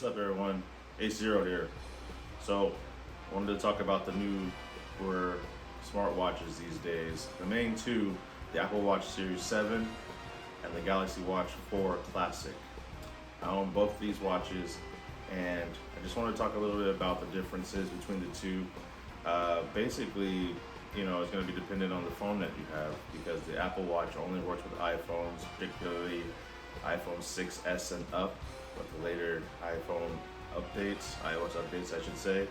What's up, everyone? A0 here. So, I wanted to talk about the new for smartwatches these days. The main two, the Apple Watch Series 7 and the Galaxy Watch 4 Classic. I own both of these watches, and I just want to talk a little bit about the differences between the two. Basically, it's going to be dependent on the phone that you have, because the Apple Watch only works with iPhones, particularly iPhone 6s and up, with the later iPhone updates, iOS updates, I should say.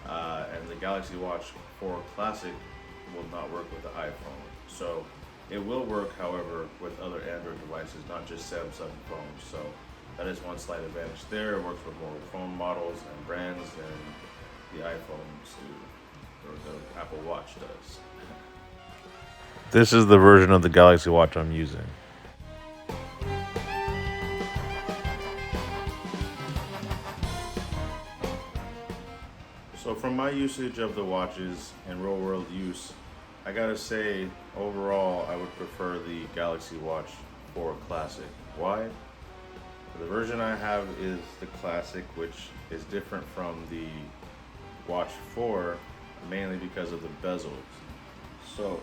And the Galaxy Watch 4 Classic will not work with the iPhone. So it will work, however, with other Android devices, not just Samsung phones. So that is one slight advantage there. It works with more phone models and brands than the iPhones do, or the Apple Watch does. This is the version of the Galaxy Watch I'm using. So from my usage of the watches and real world use, I gotta say, overall, I would prefer the Galaxy Watch 4 Classic. Why? The version I have is the Classic, which is different from the Watch 4, mainly because of the bezels. So,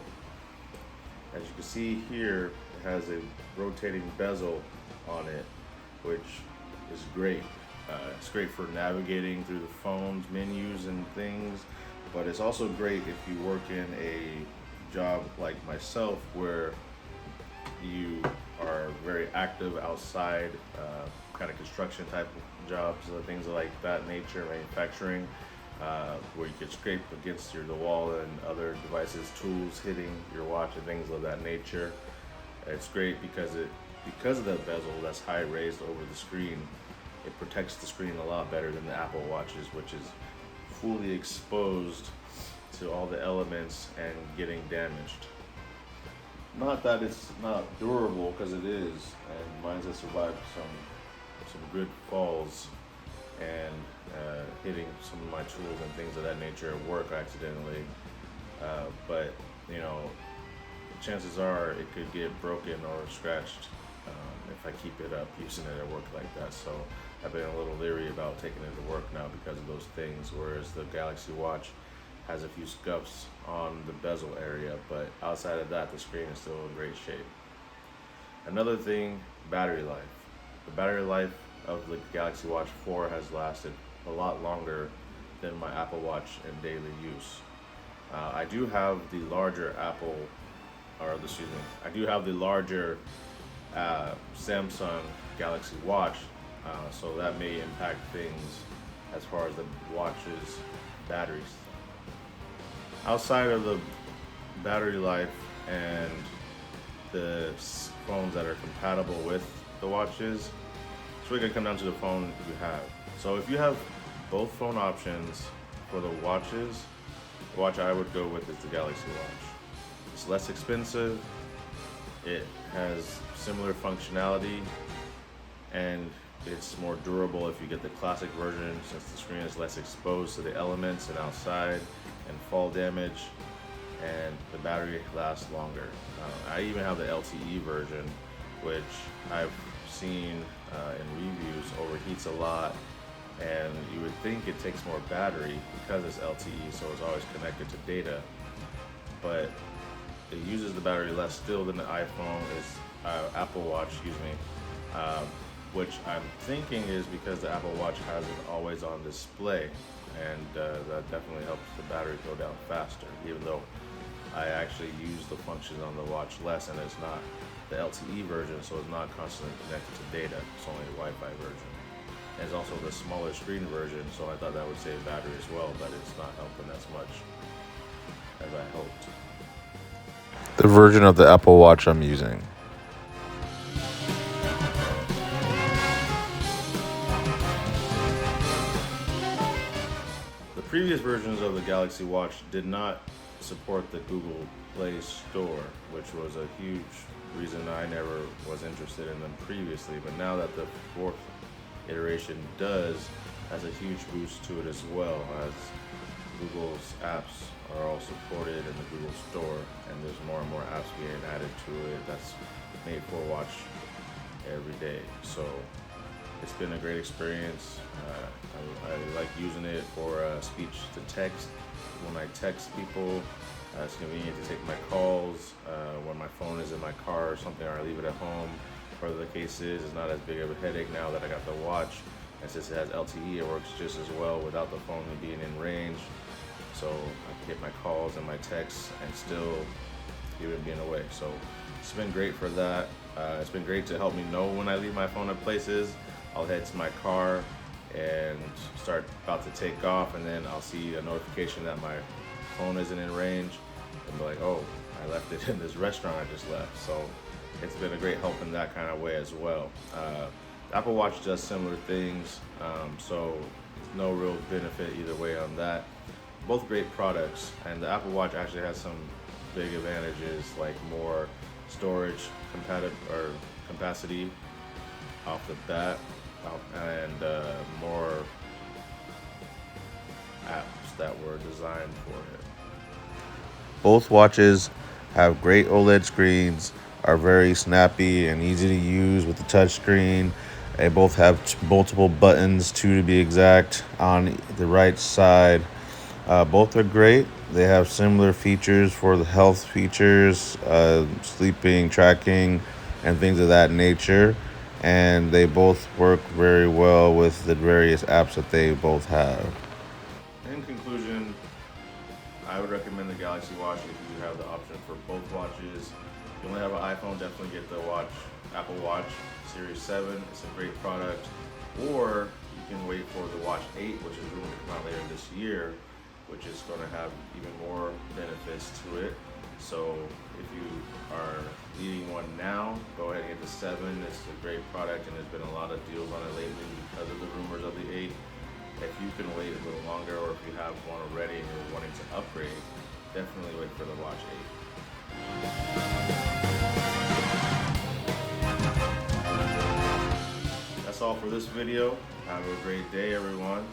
as you can see here, it has a rotating bezel on it, which is great. It's great for navigating through the phone's menus and things, but it's also great if you work in a job like myself, where you are very active outside, kind of construction type of jobs, things like that nature, manufacturing, where you get scraped against the wall and other devices, tools hitting your watch and things of that nature. It's great because of the bezel that's high raised over the screen. It protects the screen a lot better than the Apple Watches, which is fully exposed to all the elements and getting damaged. Not that it's not durable, because it is, and mine has survived some good falls and hitting some of my tools and things of that nature at work accidentally. But chances are it could get broken or scratched if I keep it up using it at work like that. So I've been a little leery about taking it to work now because of those things, whereas the Galaxy Watch has a few scuffs on the bezel area, but outside of that, the screen is still in great shape. Another thing, battery life. The battery life of the Galaxy Watch 4 has lasted a lot longer than my Apple Watch in daily use. I do have the larger I do have the larger Samsung Galaxy Watch, so that may impact things as far as the watch's batteries. Outside of the battery life and the phones that are compatible with the watches, it's really gonna come down to the phone you have. So if you have both phone options for the watches, the watch I would go with is the Galaxy Watch. It's less expensive, it has similar functionality, and it's more durable if you get the classic version, since the screen is less exposed to the elements and outside and fall damage, and the battery lasts longer. I even have the LTE version, which I've seen in reviews overheats a lot, and you would think it takes more battery because it's LTE, so it's always connected to data, but it uses the battery less still than the iPhone Apple Watch, which I'm thinking is because the Apple Watch has an always-on display, and that definitely helps the battery go down faster, even though I actually use the functions on the watch less, and it's not the LTE version, so it's not constantly connected to data. It's only the Wi-Fi version. And it's also the smaller screen version, so I thought that would save battery as well, but it's not helping as much as I hoped. The version of the Apple Watch I'm using. The previous versions of the Galaxy Watch did not support the Google Play Store, which was a huge reason I never was interested in them previously. But now that the fourth iteration does, has a huge boost to it as well, as Google's apps are all supported in the Google Store, and there's more and more apps being added to it that's made for watch every day. So It's been a great experience. I like using it for speech to text. When I text people, it's convenient to take my calls. When my phone is in my car or something, or I leave it at home, whatever the case is, it's not as big of a headache now that I got the watch. And since it has LTE, it works just as well without the phone being in range. So I can get my calls and my texts and still even being away. So it's been great for that. It's been great to help me know when I leave my phone at places. I'll head to my car and start about to take off, and then I'll see a notification that my phone isn't in range and be like, oh, I left it in this restaurant I just left. So it's been a great help in that kind of way as well. Apple Watch does similar things, so no real benefit either way on that. Both great products, and the Apple Watch actually has some big advantages, like more storage capacity off the bat, and more apps that were designed for it. Both watches have great OLED screens, are very snappy and easy to use with the touch screen. They both have multiple buttons, 2 to be exact, on the right side. Both are great. They have similar features for the health features, sleeping, tracking, and things of that nature. And they both work very well with the various apps that they both have. In conclusion, I would recommend the Galaxy Watch if you have the option for both watches. If you only have an iPhone, definitely get the Apple Watch Series 7. It's a great product. Or you can wait for the Watch 8, which is rumored to come out later this year, which is going to have even more benefits to it. So if you are needing one now, go ahead and get the 7. It's a great product, and there's been a lot of deals on it lately because of the rumors of the 8. If you can wait a little longer, or if you have one already and you're wanting to upgrade, definitely wait for the Watch 8. That's all for this video. Have a great day, everyone.